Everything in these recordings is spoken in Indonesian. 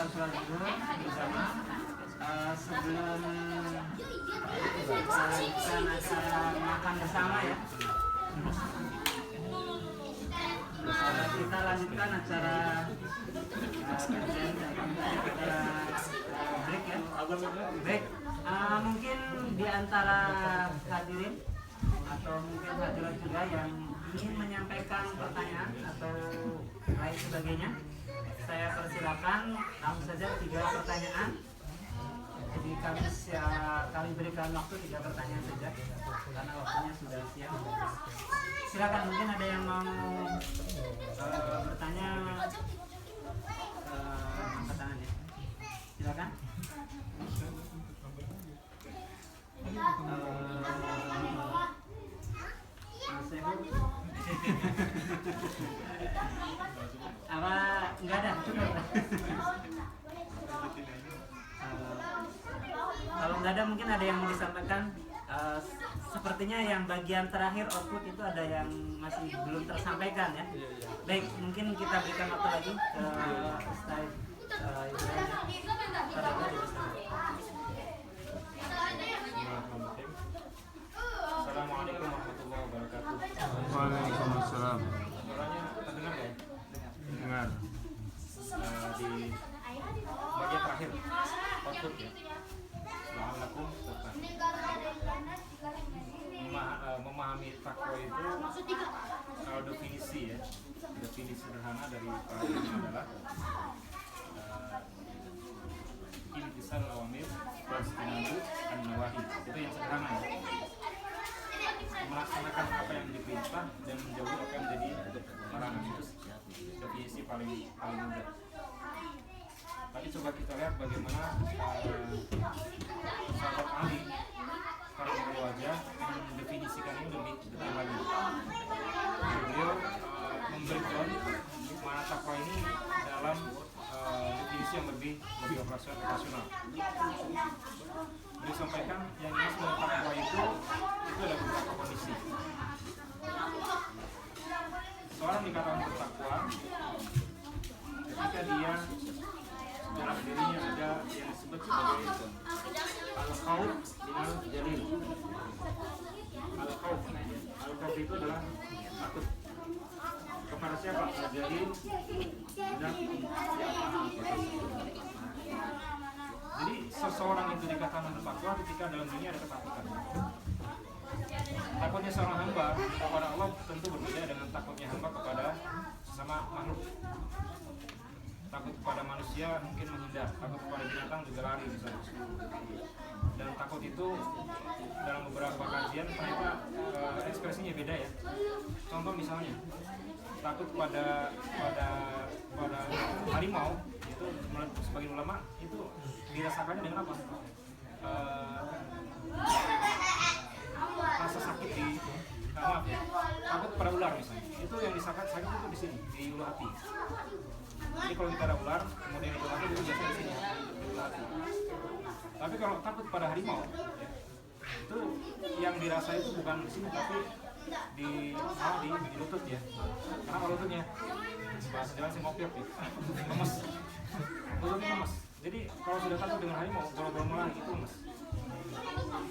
melakukan sholat zuhur bersama. Sebelum melakukan acara makan bersama ya, kita lanjutkan acara kajian dan kita break ya. Break. Mungkin di antara hadirin atau mungkin hadirat juga yang ingin menyampaikan pertanyaan atau lain sebagainya, saya persilakan langsung saja 3 pertanyaan. Jadi kami berikan waktu 3 pertanyaan saja karena waktunya sudah siang. Silakan, mungkin ada yang mau bertanya, angkat tangan ya. Silakan. Apa enggak ada? Cukup. Kalau nggak ada mungkin ada yang mau disampaikan. Sepertinya yang bagian terakhir output itu ada yang masih belum tersampaikan ya. Baik, mungkin kita berikan waktu lagi ke Ustaz Assalamualaikum warahmatullahi wabarakatuh. Waalaikumsalam. Suaranya terdengar ya? Dengar. Di bagian terakhir output ya. Assalamualaikum. Memahami takwa itu kalau definisi ya, definisi sederhana dari para ulama adalah imtisal awamir wastinabu an-nawahi. Itu yang sederhana ya. Melaksanakan apa yang diperintah dan menjauhi apa yang menjadi larangan. Itu definisi paling mudah. Tapi coba kita lihat bagaimana sahabat Ali Karimul Wajah mendefinisikan ini lebih detail lagi. Beliau memberikan mana takwa ini dalam definisi yang lebih operasional. Beliau sampaikan yang dimaksud takwa itu ada beberapa kondisi. Seorang dikatakan bertakwa ketika dia dalam dirinya ada yang disebut sebagai al-khawf minal jalil. Al-khawf itu adalah takut kepada siapa? Al-jalil dan jadi seseorang itu dikatakan bertakwa ketika dalam dirinya ada ketakutan. Takutnya seorang hamba kepada Allah tentu berbeda dengan takutnya hamba kepada sesama makhluk. Takut kepada manusia mungkin menghindar, takut kepada binatang juga lari misalnya. Dan takut itu dalam beberapa kajian mereka ekspresinya beda ya. Contoh misalnya takut pada harimau itu menurut sebagian ulama itu dirasakannya dengan apa? Rasa sakit di maaf ya, takut pada ular misalnya. Itu yang disakit sakit itu di sini di ulu hati. Jadi kalau kita ada ular, kemudian itu hati itu biasanya di sini di ulu hati. Tapi kalau takut pada harimau, ya, itu yang dirasa itu bukan di sini tapi di lutut ya. Karena kalau lututnya bahasa Jawa sih ngopiok ya, lemes. Lututnya lemes. Jadi kalau sudah takut dengan harimau, boro-boro lari itu lemes.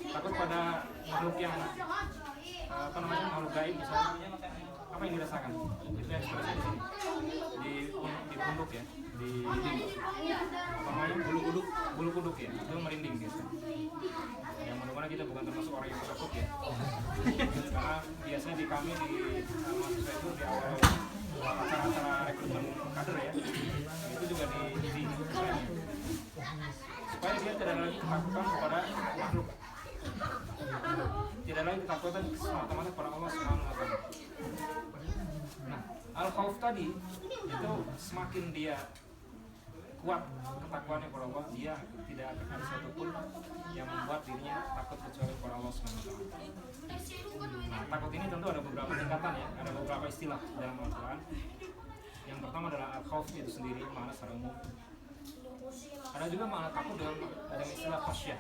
Takut pada makhluk yang makhluk gaib misalnya, apa yang dirasakan? Itu yang ekspresi di sini, di punduk ya, di namanya bulu kuduk ya, itu merinding biasanya. Yang mudah-mudahan kita bukan termasuk orang yang takut ya, karena biasanya di kami di mahasiswa itu di awal acara-acara rekrutmen kader ya, itu juga di supaya dia tidak lagi ketakutan kepada makhluk, tidak lagi ketakutan semata-mata kepada Allah Subhanahu wa Ta'ala. Nah, al-khawf tadi itu semakin dia kuat ketakwaannya kepada Allah, dia tidak akan ada satupun yang membuat dirinya takut kecuali kepada Allah Subhanahu wa Ta'ala. Nah, takut ini tentu ada beberapa tingkatan ya, ada beberapa istilah dalam Al-Quran. Yang pertama adalah al-khawf itu sendiri, makna secara umum. Ada juga makna takut dengan istilah khasyah.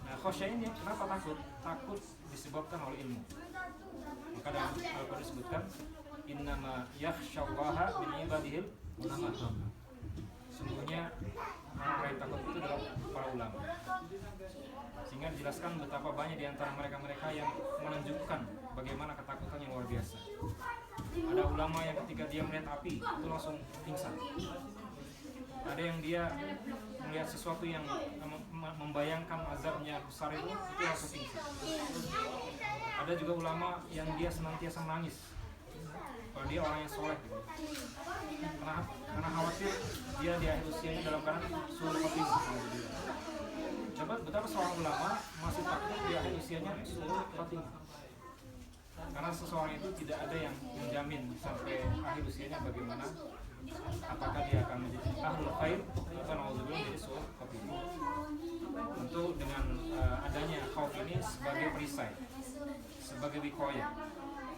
Nah, khasyah ini kenapa takut? Takut disebabkan oleh ilmu. Maka dalam Al-Quran disebutkan innama yakhsyallaha min ibadihil ulama. sungguhnya orang yang takut itu adalah para ulama. Sehingga dijelaskan betapa banyak di antara mereka yang menunjukkan bagaimana ketakutan yang luar biasa. Ada ulama yang ketika dia melihat api itu langsung pingsan. Ada yang dia melihat sesuatu yang membayangkan azabnya besar itu langsung pingsan. Ada juga ulama yang dia senantiasa menangis kalau dia orang yang soleh gitu. Karena khawatir dia di akhir usianya dalam keadaan suul khotimah. Coba betapa seorang ulama masih takut di akhir usianya suul khotimah. Karena seseorang itu tidak ada yang menjamin sampai akhir usianya bagaimana, apakah dia akan menjadi ahlul khair atau naudzubillah menjadi suul khotimah. Tentu dengan adanya khauf ini sebagai perisai, sebagai wikoya.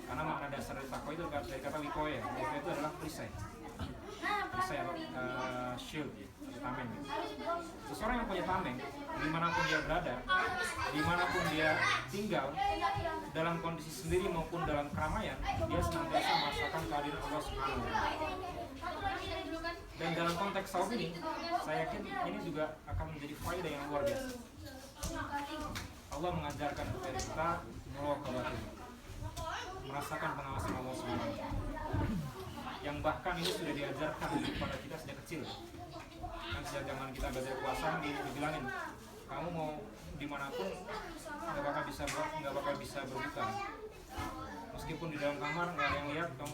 Karena makna dasar dari takwa itu dari kata wikoya. Wikoya itu adalah perisai atau shield ya, tameng. Seseorang yang punya tameng, dimanapun dia berada, dimanapun dia tinggal, dalam kondisi sendiri maupun dalam keramaian, dia senantiasa merasakan kehadiran Allah Subhanahu wa Ta'ala. Dan dalam konteks saum ini, saya yakin ini juga akan menjadi faedah yang luar biasa. Allah mengajarkan kepada kita muraqabah, merasakan pengawasan Allah Subhanahu wa Ta'ala. Yang bahkan ini sudah diajarkan kepada kita sejak kecil. Kan sejak zaman kita belajar puasa dibilangin, kamu mau dimanapun nggak bakal bisa berbuka. Meskipun di dalam kamar nggak ada yang lihat, kamu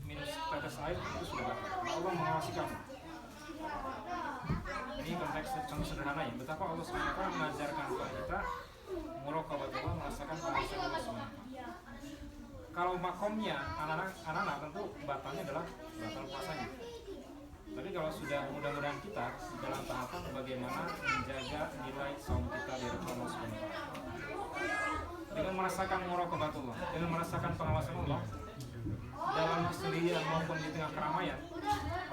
minum tetes air itu sudah batal. Allah mengawasi kamu. Ini konteks contoh sederhana ya. Betapa Allah Subhanahu wa Ta'ala mengajarkan kepada kita muraqabatullah, merasakan pengawasan Allah Subhanahu wa Ta'ala. Kalau makomnya anak-anak tentu batalnya adalah batal puasanya. Tapi kalau sudah mudah-mudahan kita dalam tahapan bagaimana menjaga nilai saum kita di hadapan Allah Subhanahu wa Ta'ala. Dengan merasakan muraqabatullah, dengan merasakan pengawasan Allah dalam kesendirian maupun di tengah keramaian,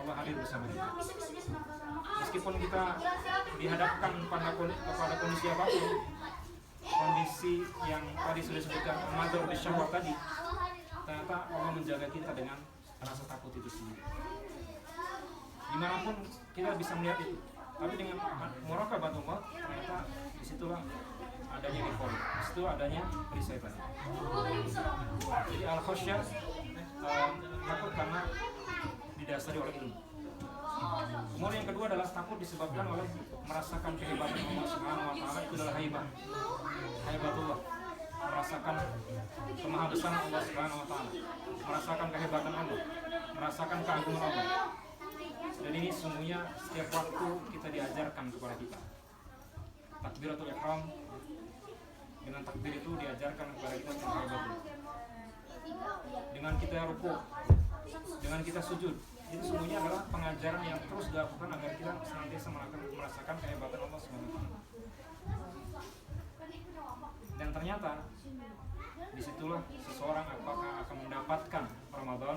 Allah hadir bersama kita. Meskipun kita dihadapkan kepada kondisi apapun, kondisi yang tadi sudah disebutkan madhar bisyahwat tadi, ternyata Allah menjaga kita dengan rasa takut itu sendiri. Dimanapun kita bisa melihat itu, tapi dengan muraqabatullah ternyata disitulah adanya reform, disitu adanya perisai tadi. Jadi al-khasyah takut karena didasari oleh ilmu. Kemudian yang kedua adalah takut disebabkan oleh merasakan kehebatan Allah Subhanahu wa Ta'ala, itu adalah haibatullah, merasakan kemahabesaran Allah Subhanahu wa Ta'ala, merasakan kehebatan Allah, merasakan keagungan Allah. Dan ini sungguhnya setiap waktu kita diajarkan kepada kita. Takbiratul ihram, dengan takbir itu diajarkan kepada kita tentang haibatullah. Dengan kita rukuk, dengan kita sujud, itu sungguhnya adalah pengajaran yang terus dilakukan agar kita senantiasa merasakan kehebatan Allah SWT. Dan ternyata disitulah seseorang apakah akan mendapatkan Ramadan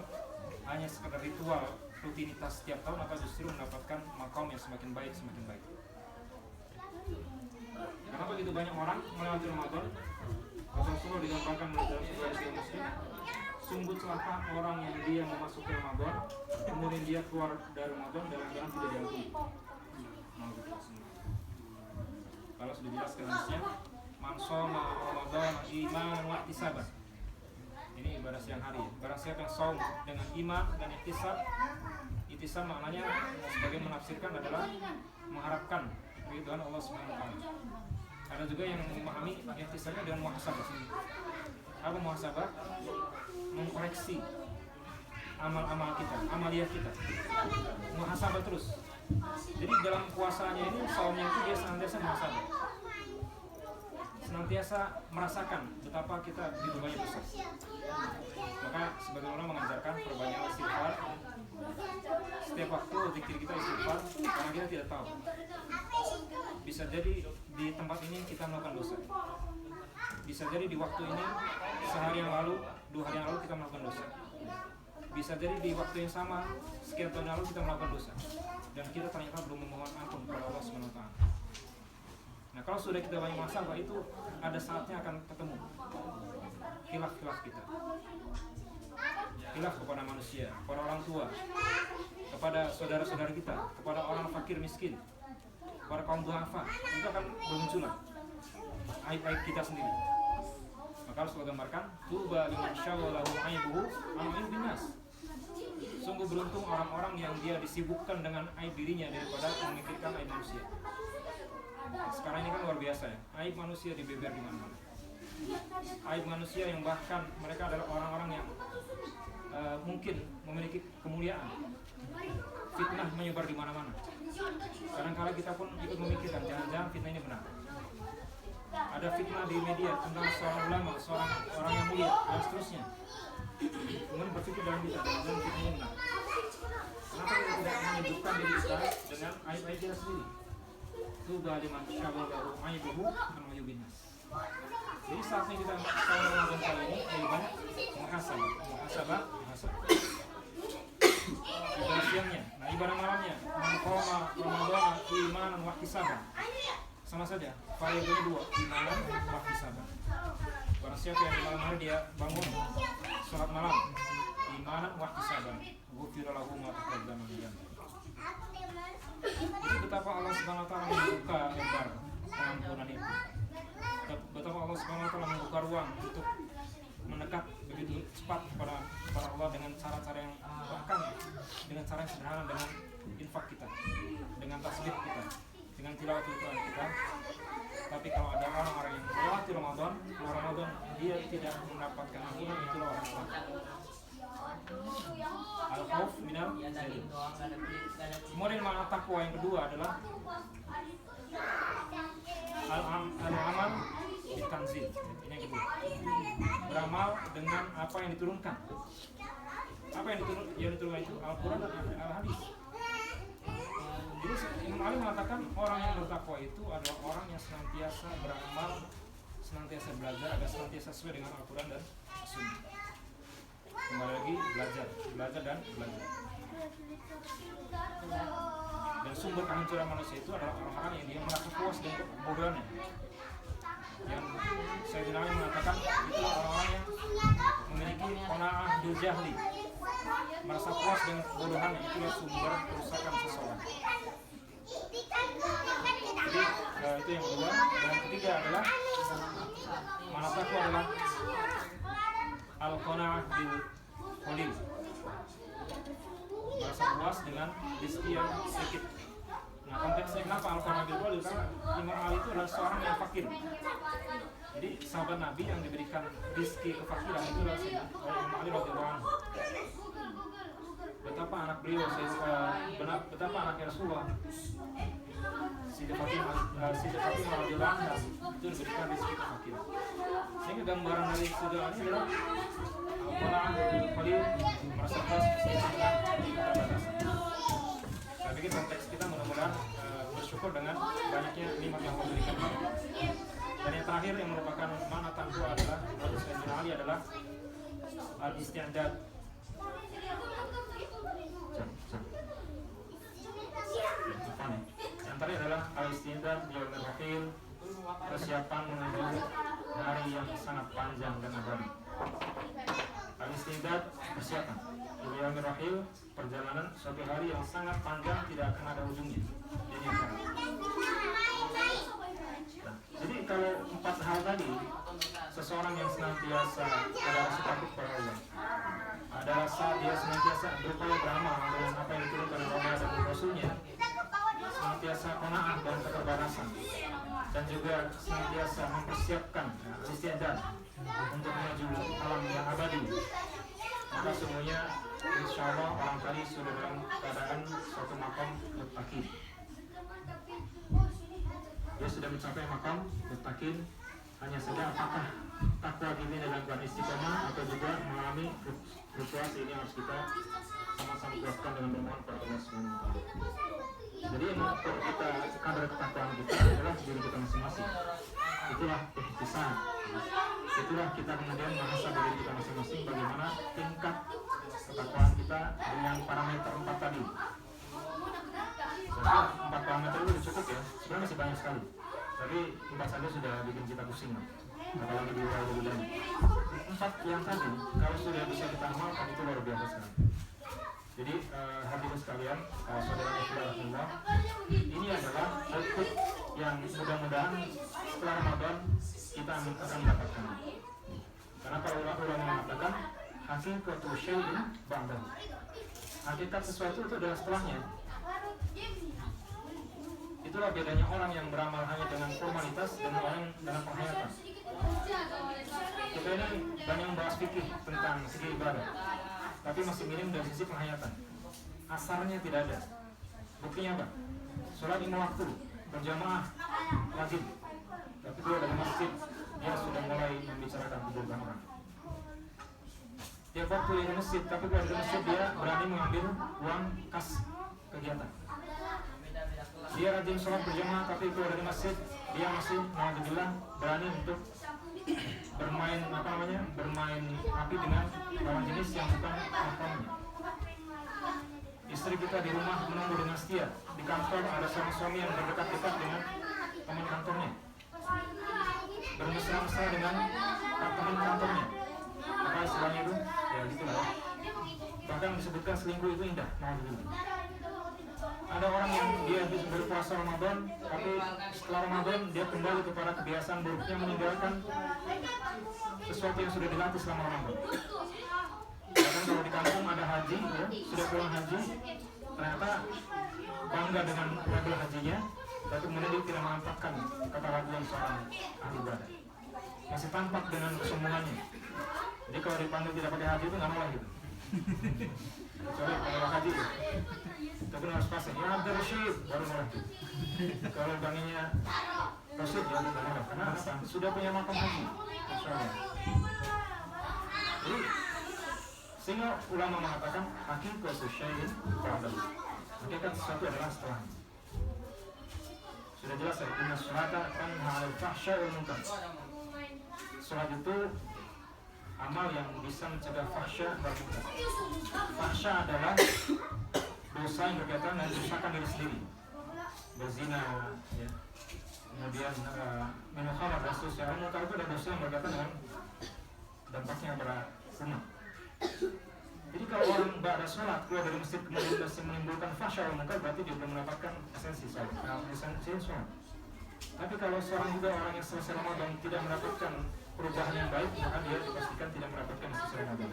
hanya sekedar ritual rutinitas setiap tahun, atau justru mendapatkan makom yang semakin baik. Karena begitu banyak orang melewati Ramadan, Rasulullah digambarkan dalam sebuah hadis Muslim, sungguh celaka orang yang dia memasuki Ramadan, kemudian dia keluar dari Ramadan dalam keadaan tidak diampuni. Kalau sudah jelaskan hadisnya, man shoma Ramadan iman wa ihtisaban. Ini ibadah siang hari. Barang siapa yang saum dengan iman dan ihtisab, ihtisab maknanya sebagai menafsirkan adalah mengharapkan keridhaan Allah Subhanahu wa Ta'ala. Ada juga yang memahami ihtisabnya dengan muhasabah. Apa muhasabah? Mengkoreksi amal-amal kita, amaliyah kita. Muhasabah terus. Jadi dalam puasanya ini, saumnya itu dia senantiasa muhasabah, senantiasa merasakan betapa kita begitu banyak dosa. Maka sebagai ulama mengajarkan perbanyak istighfar. Setiap waktu zikir kita istighfar, karena kita tidak tahu. Bisa jadi di tempat ini kita melakukan dosa. Bisa jadi di waktu ini sehari yang lalu, 2 hari yang lalu kita melakukan dosa. Bisa jadi di waktu yang sama sekian tahun lalu kita melakukan dosa, dan kita ternyata belum memohon ampun kepada Allah Subhanahu wa Ta'ala. Nah, kalau sudah kita banyak masalah, itu ada saatnya akan ketemu khilaf-khilaf kita. khilaf kepada manusia, kepada orang tua, kepada saudara-saudara kita, kepada orang fakir miskin, kepada kaum duafa, itu akan bermunculan aib-aib kita sendiri. Maka harus gambarkan tuba liman syawwalahu aibuhu an aibin nas. Sungguh beruntung orang-orang yang dia disibukkan dengan aib dirinya daripada memikirkan aib manusia. Sekarang ini kan luar biasa ya, aib manusia dibeber di mana-mana. Aib manusia yang bahkan mereka adalah orang-orang yang mungkin memiliki kemuliaan. Fitnah menyebar di mana-mana. Kadang-kala kita pun ikut memikirkan jangan-jangan fitnah ini benar. Ada fitnah di media tentang seorang ulama, seorang orang yang mulia dan seterusnya. Kemudian berpikir dalam kita jangan-jangan fitnah ini benar. Kenapa kita tidak menyibukkan diri kita dengan aib-aib kita sendiri? Tuba liman syawwalahu aibuhu an ayyubin nas. Jadi saatnya kita tahun Ramadan kali ini lebih banyak muhasabah ibadah siangnya, nah ibadah malamnya, mengqama Ramadan imanan wa ihtisaban. Sama saja, variabelnya dua, imanan wa ihtisaban. Barang siapa yang di malam hari dia bangun salat malam, imanan wa ihtisaban, ghufira lahu ma taqaddama min dhanbi. Jadi betapa Allah Subhanahu wa taala membuka lebar pengampunan itu. Betapa Allah Subhanahu wa taala membuka ruang untuk mendekat begitu cepat kepada Allah dengan cara-cara yang bahkan dengan cara yang sederhana, dengan infak kita, dengan tasbih kita, dengan tilawatul Quran kita. Tapi kalau ada orang-orang yang melewati Ramadan, kalau Ramadan dia tidak mendapatkan ampunan, itulah orang-orang al-khauf minal zalim. Kemudian makna takwa yang kedua adalah al-amal bitanzil. Ini yang kedua. Beramal dengan apa yang diturunkan. Apa yang diturunkan itu Al-Quran dan Al-Hadis. Jadi Imam Ali mengatakan orang yang bertakwa itu adalah orang yang senantiasa beramal, senantiasa belajar agar senantiasa sesuai dengan Al-Quran dan Sunnah. Kembali lagi belajar dan belajar. Dan sumber kehancuran manusia itu adalah orang-orang yang dia merasa puas dengan kebodohannya. Yang Sayyidina Ali mengatakan itu orang-orang yang memiliki qanaah bil jahli, merasa puas dengan kebodohannya, itulah sumber kerusakan seseorang. Jadi itu yang kedua. Dan yang ketiga adalah mana takwa adalah al-qanaah bil qalil, merasa puas dengan rezeki yang sedikit. Nah, konteksnya kenapa al-qanaah bil qalil? Karena Imam Ali itu adalah seorang yang fakir. Jadi sahabat Nabi yang diberikan rezeki kefakiran itu adalah Imam Ali radhiyallahu anhu. Betapa anak beliau, betapa anaknya Rasulullah, Siti Fatimah radhiyallahu anha itu diberikan rezeki kefakiran. Sehingga gambaran dari saudara ini adalah al-qanaah bil qalil, merasa puas dengan keterbatasan. Saya pikir konteks kita mudah-mudahan bersyukur dengan banyaknya nikmat yang Allah berikan. Dan yang terakhir yang merupakan makna takwa adalah menurut Sayyidina Ali adalah al-isti'dad. Yang terakhir adalah al-isti'dad yaumil rahil, persiapan menuju hari yang sangat panjang dan abadi. Al-isti'dad, persiapan yaumil rahil, perjalanan suatu hari yang sangat panjang tidak akan ada ujungnya. Jadi kalau 4 hal tadi, seseorang yang senantiasa ada rasa takut kepada Allah, ada rasa dia senantiasa berupaya beramal dengan apa yang diturunkan oleh Allah dan Rasulnya, senantiasa qanaah dan keterbatasan, dan juga senantiasa mempersiapkan istiadat untuk menuju alam yang abadi, maka semuanya insya Allah orang tadi sudah dalam keadaan suatu maqam muttaqin. Dia sudah mencapai makam muttaqin. Hanya saja apakah takwa ini dilakukan istiqomah atau juga mengalami fluktuasi, ini harus kita sama-sama kuatkan dengan bermohon kepada Allah Subhanahu wa taala. Jadi yang mengukur kita kadar ketakwaan kita adalah diri kita masing-masing. Itulah ihtisan. Itulah kita kemudian merasa diri kita masing-masing bagaimana tingkat ketakwaan kita dengan parameter 4 tadi. Jadi 4 parameter itu cukup ya, sebenarnya masih banyak sekali. Tapi 4 saja sudah bikin kita pusing, apalagi diurai lebih banyak. 4 yang tadi kalau sudah bisa kita amalkan itu luar biasa sekali. Jadi hadirin sekalian, saudara Rasulullah, ini adalah output yang mudah-mudahan setelah Ramadan kita akan mendapatkan. Karena para ulama mengatakan hakikatu syai'in ba'dahu. Hakikat sesuatu itu adalah setelahnya. Itulah bedanya orang yang beramal hanya dengan formalitas dan orang dengan penghayatan. Kita ini banyak membahas fikih tentang segi ibadah, tapi masih minim dari sisi penghayatan. Asarnya tidak ada. Buktinya apa? Sholat 5 waktu berjamaah wajib, tapi keluar dari masjid dia sudah mulai membicarakan keburukan orang. Tiap waktu di masjid, tapi keluar dari masjid dia berani mengambil uang kas kegiatan. Dia rajin sholat berjamaah, tapi keluar dari masjid dia masih alhamdulillah berani untuk bermain bermain api dengan lawan jenis yang bukan mahramnya. Istri kita di rumah menunggu dengan setia. Di kantor ada suami-suami yang berdekat-dekat dengan teman kantornya, bermesra-mesra dengan teman kantornya. Apa istilahnya itu? Ya gitu lah. Bahkan disebutkan selingkuh itu indah. Ada orang yang dia berpuasa Ramadan, tapi setelah Ramadan dia kembali kepada kebiasaan buruknya, meninggalkan sesuatu yang sudah dilatih selama Ramadan. Bahkan kalau di kampung ada haji, ya, sudah pulang haji, ternyata bangga dengan label hajinya, tapi kemudian dia tidak menampakkan keterlaluan seorang ahli ibadah. Masih tampak dengan kesombongannya. Jadi kalau dipanggil tidak pakai haji itu nggak malah gitu. Kecuali kalau haji itu. Tapi harus pasang, ya Abdul Rashid baru mulai. Kalau banginya Rashid ya tidak mulai. Karena apa? Sudah punya makam haji. Jadi sehingga ulama mengatakan hakikatu syai'in ba'dahu. Hakikat sesuatu adalah setelahnya. Sudah jelas ya, inna sholata tanha 'anil fahsya'i wal munkar. Salat itu amal yang bisa mencegah fahsya dan munkar. Fahsya adalah dosa yang berkaitan dengan kerusakan diri sendiri, berzina, ya. Kemudian minum khamar dan seterusnya. Munkar itu adalah dosa yang berkaitan dengan dampaknya pada umat. Jadi kalau orang ba'da sholat keluar dari masjid kemudian masih menimbulkan fahsya dan munkar, berarti dia belum mendapatkan esensi sholat. Esensi sholat. Tapi kalau seorang juga orang yang selesai Ramadan tidak mendapatkan perubahan yang baik, maka dia dipastikan tidak mendapatkan selesai Ramadan.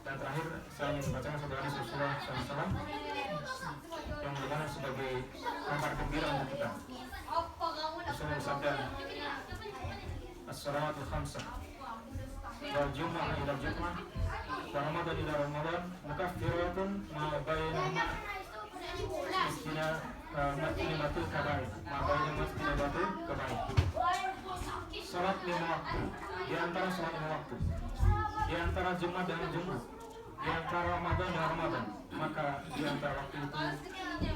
Dan terakhir saya ingin membacakan sabda Rasulullah SAW yang merupakan sebagai kabar gembira untuk kita. Rasulullah bersabda, as-salawatul khamsah wal jum'ah ila jum'ah wa ramadan ila ramadan mukaffiratun ma bainahuma masjidil kabair ma bainahuma masjidil kabair. Salat 5 waktu, di antara salat 5 waktu, di antara Jumat dan Jumat, di antara Ramadan dan Ramadan, maka di antara waktu itu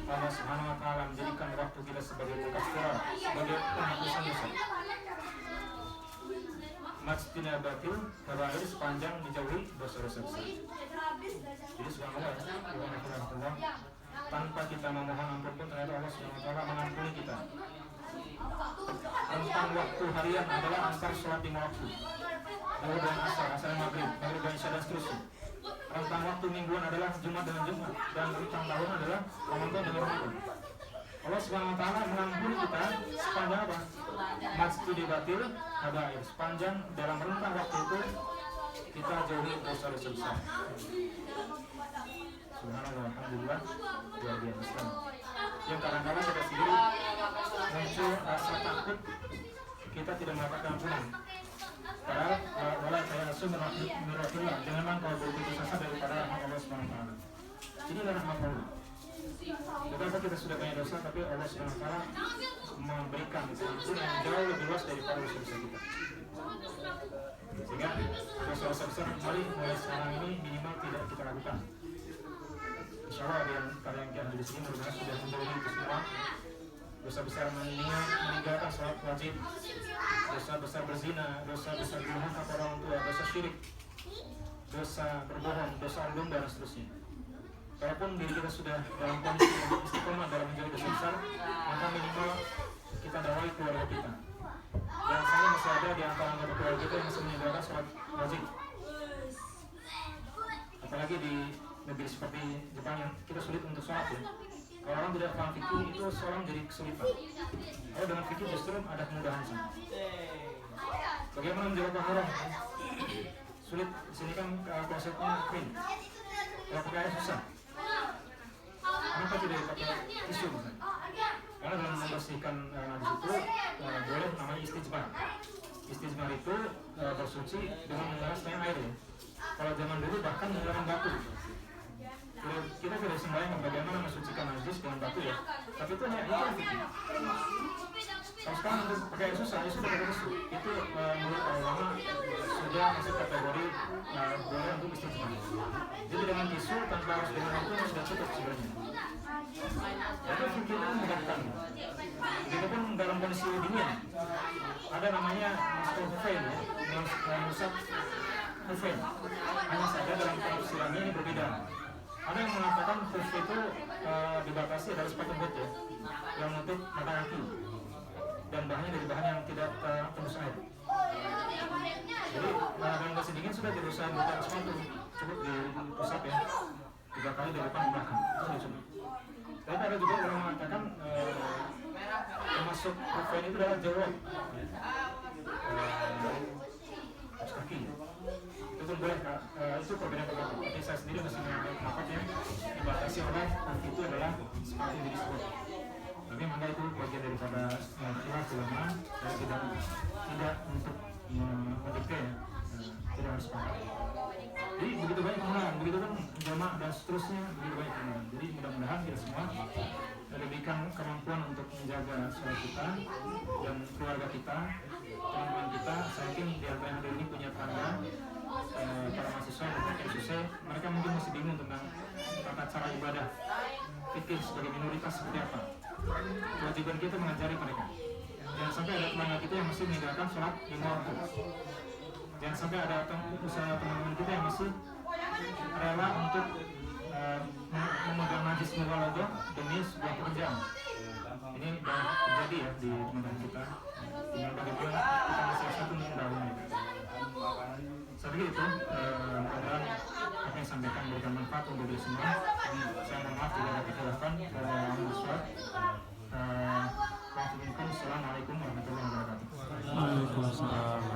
Allah Subhanahu wa taala menjadikan waktu kita sebagai kafara, sebagai penghapusan dosa. Masjidina batil kabair, sepanjang dijauhi dosa-dosa besar. Jadi subhanallah, tanpa kita memohon ampun pun ternyata Allah Subhanahu wa taala mengampuni kita. Rentang waktu harian adalah antar sholat 5 waktu, Zuhur dan Asar, Asar dan Maghrib, Maghrib dan Isya dan seterusnya. Rentang waktu mingguan adalah Jumat dengan Jumat, dan rentang tahun adalah Ramadan dengan Ramadan. Allah Subhanahu wa taala mengampuni kita sepanjang apa? Masjidil batil kabair, sepanjang dalam rentang waktu itu kita jauhi dosa-dosa besar. Subhanallah, alhamdulillah, luar biasa. Yang kadang-kadang kita sendiri muncul rasa takut kita tidak mendapatkan ampunan. Padahal wala ta'asu mirafillah, janganlah kau berputus asa daripada rahmat Allah Subhanahu wa taala. Ini adalah rahmat Allah. Betapa kita sudah banyak dosa, tapi Allah Subhanahu wa taala memberikan ampunan yang jauh lebih luas daripada dosa-dosa kita. Sehingga dosa-dosa besar mulai sekarang ini minimal tidak kita lakukan. Insyaallah ada yang kalian yang ada di sini mudah-mudahan sudah menjauhi itu semua. Dosa besar meninggalkan sholat wajib, dosa besar berzina, dosa besar durhaka kepada orang tua, dosa syirik, dosa berbohong, dosa domba dan seterusnya. Walaupun diri kita sudah dalam kondisi istiqomah dalam menjauhi dosa besar, maka minimal kita dakwai keluarga kita. yang saya masih ada di antara anggota keluarga kita yang masih meninggalkan sholat wajib. Apalagi di negeri seperti Jepang yang kita sulit untuk sholat ya. Kalau orang tidak paham fikih itu sholat jadi kesulitan. Kalau dengan fikih justru ada kemudahan sih. Bagaimana menjaga haram? Sulit. Di sini kan konsepnya clean. Kalau pakai air susah. Kenapa tidak pakai tisu misalnya? Karena dalam membersihkan najis itu boleh namanya istijmar. Istijmar itu bersuci dengan menggunakan setengah air ya. Kalau zaman dulu bahkan menggunakan batu. Kita tidak sembahyang bagaimana mensucikan najis dengan batu ya. Tapi itu hanya itu fikih. Kalau sekarang untuk pakai air susah, itu sudah bagus. Itu menurut ulama sudah masuk kategori boleh untuk istijmar. Jadi dengan tisu tanpa harus dengan itu sudah cukup sebenarnya. Jadi fikirnya memudahkan. Begitupun dalam kondisi dingin ada namanya masker hufain ya, musab hufain. Hanya saja dalam penafsirannya ini berbeda. Ada yang mengatakan huf itu dibatasi dari sepatu boot ya, yang menutup mata kaki dan bahannya dari bahan yang tidak tembus air. Jadi dalam kondisi dingin sudah tidak usah buka sepatu, cukup diusap ya 3 kali dari depan ke belakang. Itu sudah cukup. Tapi ada juga yang mengatakan termasuk hufain itu adalah jawab kaos kaki. Itu pun boleh Kak, itu perbedaan pendapat. Tapi saya sendiri masih mengambil pendapat yang dibatasi oleh hal itu adalah seperti yang disebut. Tapi memang itu bagian daripada khilaf ulama, saya tidak untuk mendikte ya, tidak harus pakai. Jadi begitu banyak kemudahan, begitu kan jamak dan seterusnya, begitu banyak kemudahan. Jadi mudah-mudahan kita semua diberikan kemampuan untuk menjaga sholat kita dan keluarga kita, teman-teman kita. Saya yakin di antara yang hadir ini punya tetangga, para mahasiswa dan susah, mereka mungkin masih bingung tentang tata cara ibadah fikih sebagai minoritas seperti apa. Kewajiban kita mengajari mereka. Jangan sampai ada tetangga kita yang masih meninggalkan sholat 5 waktu. Jangan sampai ada usaha teman-teman kita yang masih rela untuk memegang najis mughaladah demi sebuah pekerjaan. Ini banyak terjadi ya di teman-teman kita. Tinggal bagaimana kita masih satu mendahului. Saya pikir itu mudah-mudahan apa yang sampaikan memberikan manfaat untuk diri semua. Saya mohon maaf jika ada kesalahan. Assalamualaikum warahmatullahi wabarakatuh. Waalaikumsalam.